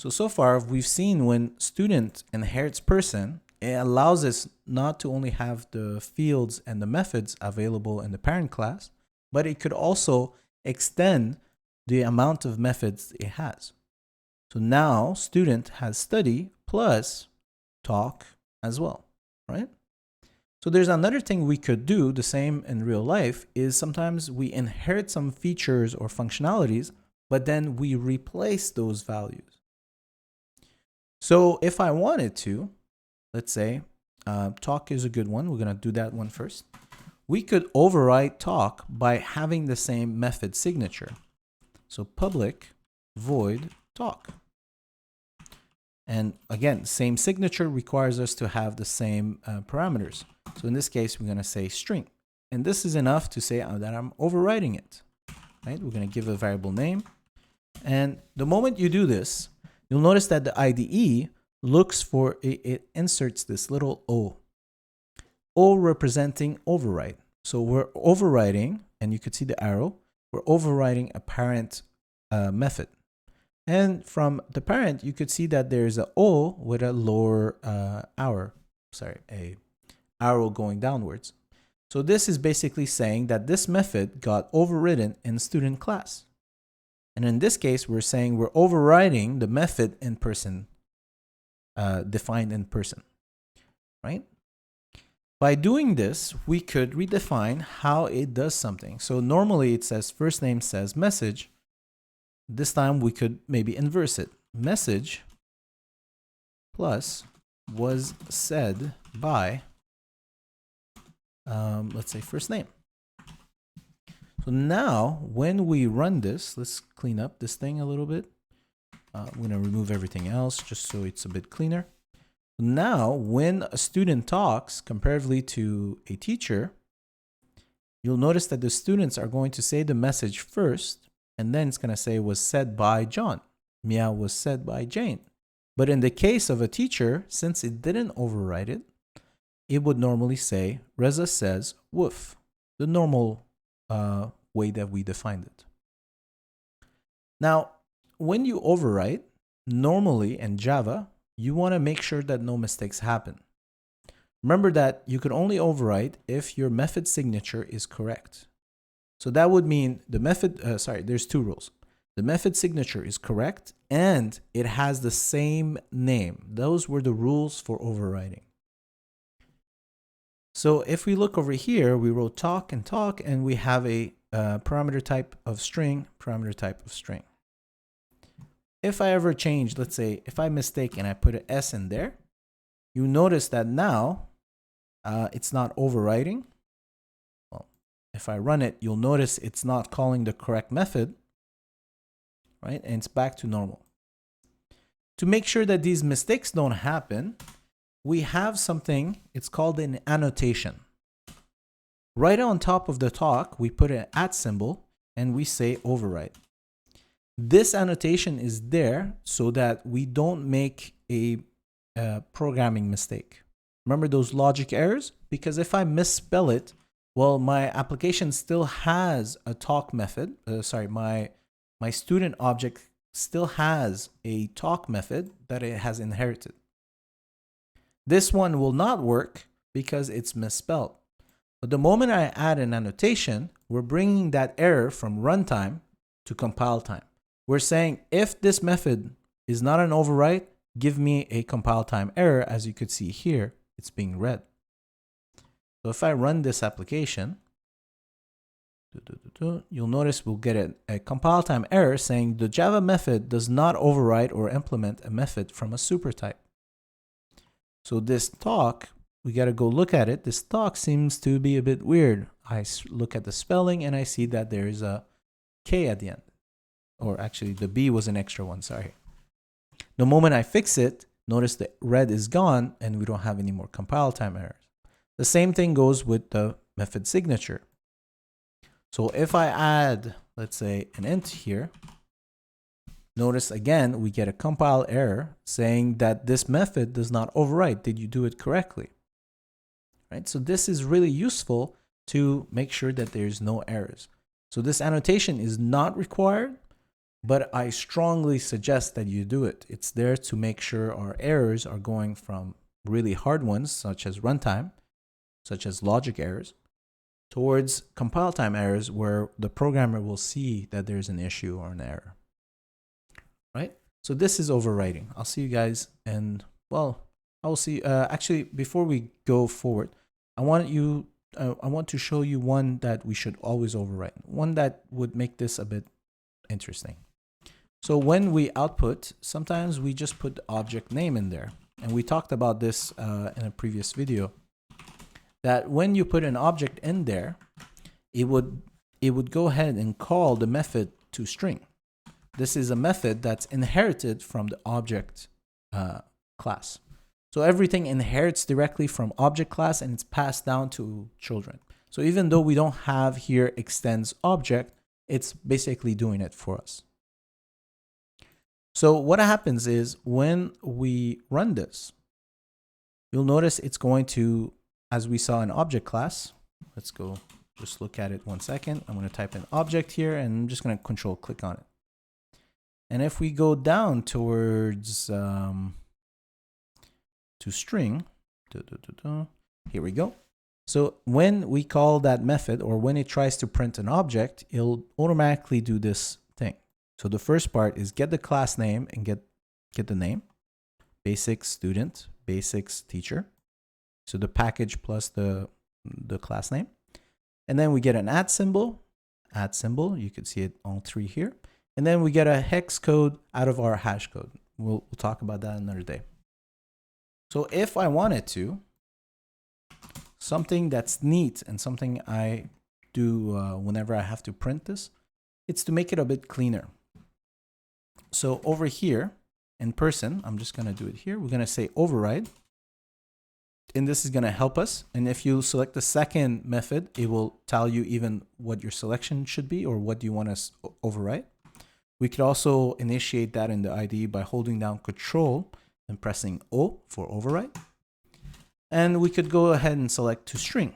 So far we've seen when student inherits person, it allows us not to only have the fields and the methods available in the parent class, but it could also extend the amount of methods it has. So now student has study plus talk as well, right? So there's another thing we could do the same in real life is sometimes we inherit some features or functionalities, but then we replace those values. So if I wanted to, let's say talk is a good one. We're going to do that one first. We could override talk by having the same method signature. So public void talk. And again, same signature requires us to have the same parameters. So in this case, we're going to say string. And this is enough to say that I'm overriding it. Right? We're going to give a variable name. And the moment you do this, you'll notice that the IDE looks for, it inserts this little O. O representing override. So we're overriding, and you could see the arrow, we're overriding a parent method. And from the parent, you could see that there's a O with a lower arrow going downwards. So this is basically saying that this method got overridden in student class. And in this case, we're saying we're overriding the method in person, defined in person, right? By doing this, we could redefine how it does something. So normally it says first name says message. This time we could maybe inverse it. Message plus was said by, let's say first name. So now when we run this, let's clean up this thing a little bit. I'm going to remove everything else just so it's a bit cleaner. Now, when a student talks comparatively to a teacher, you'll notice that the students are going to say the message first, and then it's going to say was said by John. Mia was said by Jane. But in the case of a teacher, since it didn't override it, it would normally say Reza says woof, the normal way that we defined it. Now, when you overwrite, normally in Java, you want to make sure that no mistakes happen. Remember that you could only overwrite if your method signature is correct. So that would mean the method, there's two rules. The method signature is correct and it has the same name. Those were the rules for overriding. So if we look over here, we wrote talk, and we have a parameter type of string, parameter type of string. If I ever change, let's say, if I mistake and I put an S in there, you notice that now it's not overriding. Well, if I run it, you'll notice it's not calling the correct method, right? And it's back to normal. To make sure that these mistakes don't happen, we have something, it's called an annotation. Right on top of the talk, we put an @ symbol and we say override. This annotation is there so that we don't make a programming mistake. Remember those logic errors? Because if I misspell it, well, my application still has a talk method. My student object still has a talk method that it has inherited. This one will not work because it's misspelled. But the moment I add an annotation, we're bringing that error from runtime to compile time. We're saying if this method is not an override, give me a compile time error. As you could see here, it's being read. So if I run this application, you'll notice we'll get a compile time error saying the Java method does not override or implement a method from a super type. So this talk, we got to go look at it. This talk seems to be a bit weird. I look at the spelling and I see that there is a K at the end. Or actually the B was an extra one, sorry. The moment I fix it, notice the red is gone and we don't have any more compile time errors. The same thing goes with the method signature. So if I add, let's say, an int here, notice again, we get a compile error saying that this method does not override. Did you do it correctly? Right? So this is really useful to make sure that there's no errors. So this annotation is not required, but I strongly suggest that you do it. It's there to make sure our errors are going from really hard ones, such as runtime, such as logic errors, towards compile time errors where the programmer will see that there's an issue or an error, right? So this is overwriting. I'll see you guys, and well, I will see. Actually, before we go forward, I want to show you one that we should always overwrite, one that would make this a bit interesting. So when we output, sometimes we just put the object name in there. And we talked about this in a previous video, that when you put an object in there, it would go ahead and call the method toString. This is a method that's inherited from the object class. So everything inherits directly from object class and it's passed down to children. So even though we don't have here extends object, it's basically doing it for us. So what happens is when we run this, you'll notice it's going to, as we saw in object class, let's go just look at it 1 second. I'm going to type in object here and I'm just going to control click on it. And if we go down towards toString, here we go. So when we call that method, or when it tries to print an object, it'll automatically do this thing. So the first part is get the class name and get the name, basics student, basics teacher. So the package plus the class name. And then we get an @ symbol, you can see it all three here. And then we get a hex code out of our hash code. We'll talk about that another day. So if I wanted to, something that's neat and something I do whenever I have to print this, it's to make it a bit cleaner. So over here in person, I'm just going to do it here. We're going to say override. And this is going to help us. And if you select the second method, it will tell you even what your selection should be or what do you want to override. We could also initiate that in the IDE by holding down Control and pressing O for override. And we could go ahead and select toString.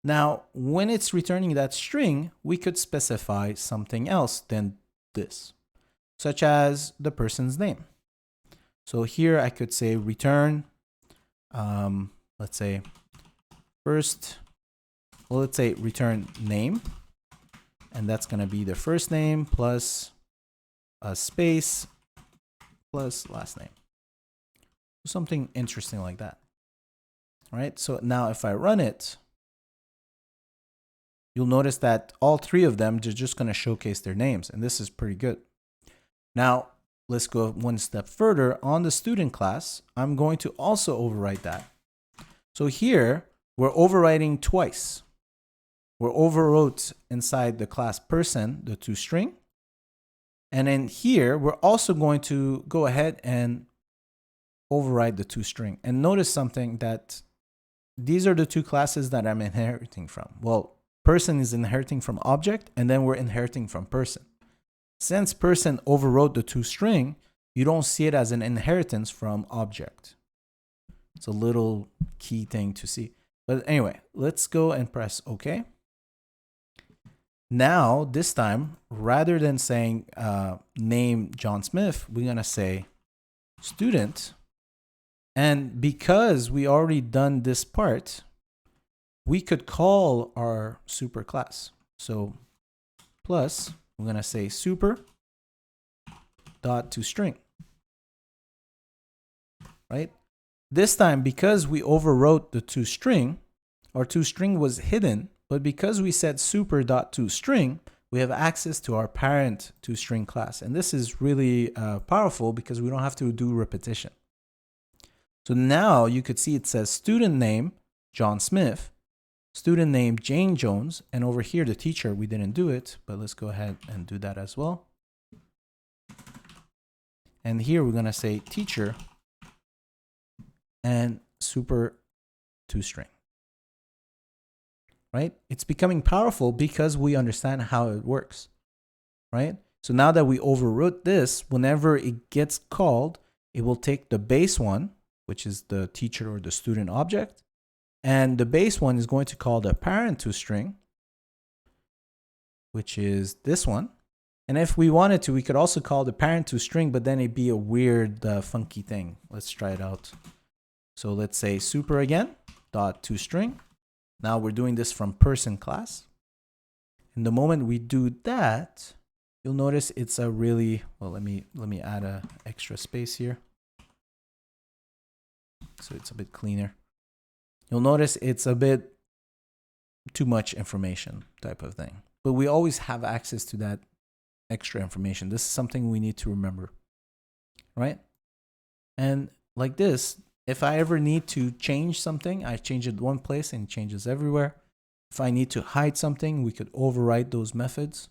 Now, when it's returning that string, we could specify something else than this, such as the person's name. So here I could say return, let's say return name. And that's going to be the first name plus a space plus last name. Something interesting like that. All right. So now if I run it, you'll notice that all three of them are just going to showcase their names. And this is pretty good. Now let's go one step further. On the student class, I'm going to also overwrite that. So here we're overwriting twice. We're overwrote inside the class person, the toString. And then here, we're also going to go ahead and override the toString. And notice something, that these are the two classes that I'm inheriting from. Well, person is inheriting from object, and then we're inheriting from person. Since person overwrote the toString, you don't see it as an inheritance from object. It's a little key thing to see. But anyway, let's go and press OK. Now, this time, rather than saying name John Smith, we're going to say student. And because we already done this part, we could call our super class. So plus, we're going to say super dot toString. Right? This time, because we overwrote the toString, our toString was hidden. But because we said super.toString, we have access to our parent toString class. And this is really powerful because we don't have to do repetition. So now you could see it says student name, John Smith, student name, Jane Jones, and over here, the teacher, we didn't do it, but let's go ahead and do that as well. And here we're going to say teacher and super toString. Right? It's becoming powerful because we understand how it works, right? So now that we overwrote this, whenever it gets called, it will take the base one, which is the teacher or the student object, and the base one is going to call the parent toString, which is this one, And if we wanted to, we could also call the parent to string, but then it'd be a weird, funky thing. Let's try it out. So let's say super again, dot toString. Now we're doing this from person class. And the moment we do that, you'll notice it's a really, well, let me add a extra space here, so it's a bit cleaner. You'll notice it's a bit too much information type of thing, but we always have access to that extra information. This is something we need to remember, right? And like this, if I ever need to change something, I change it one place and it changes everywhere. If I need to hide something, we could override those methods,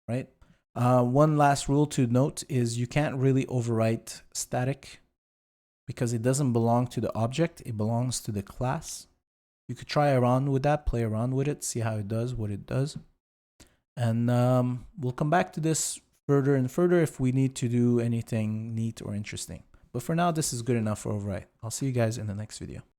right? One last rule to note is you can't really overwrite static because it doesn't belong to the object. It belongs to the class. You could try around with that, play around with it, see how it does, what it does. And we'll come back to this further and further if we need to do anything neat or interesting. But for now, this is good enough for override. I'll see you guys in the next video.